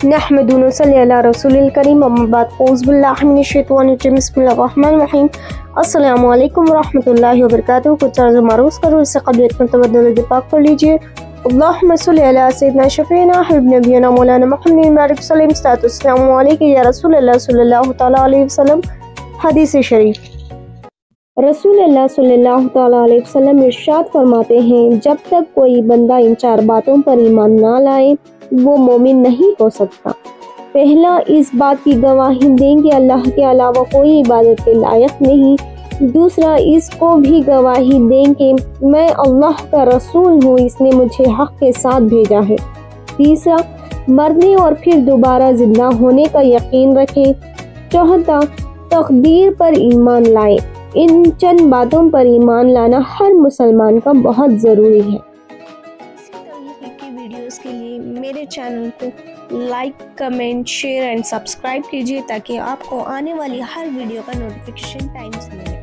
नहमदुहु व नसल्ली अला रसूलिल करीम अम्मा बाद औज़ु बिल्लाहि मिनश शैतानिर रजीम बिस्मिल्लाहिर रहमानिर रहीम अस्सलामु अलैकुम व रहमतुल्लाहि व बरकातुहू। कुछ अर्ज़ मारूज़ करो, इससे क़ब्ल एक मरतबा दुरूद पाक पढ़ लीजिए। अल्लाहुम्मा सल्लि अला सय्यिदिना शफ़ीना हबीबिना नबियना मौलाना मुहम्मदिन मारिफ सल्लल्लाहु अलैहि या रसूलल्लाह सल्लल्लाहु तआला अलैहि वसल्लम। हदीस शरीफ। रसूलुल्लाह सल्लल्लाहु तआला अलैहि वसल्लम इरशाद फरमाते हैं, जब तक कोई बंदा इन चार बातों पर ईमान ना लाए वो मोमिन नहीं हो सकता। पहला, इस बात की गवाही दें कि अल्लाह के अलावा कोई इबादत के लायक नहीं। दूसरा, इसको भी गवाही दें कि मैं अल्लाह का रसूल हूँ, इसने मुझे हक़ के साथ भेजा है। तीसरा, मरने और फिर दोबारा जिंदा होने का यकीन रखें। चौथा, तकदीर पर ईमान लाएं। इन चंद बातों पर ईमान लाना हर मुसलमान का बहुत ज़रूरी है। इसी तरीके की वीडियोस के लिए मेरे चैनल को like, comment, share and subscribe कीजिए ताकि आपको आने वाली हर वीडियो का नोटिफिकेशन टाइम से मिले।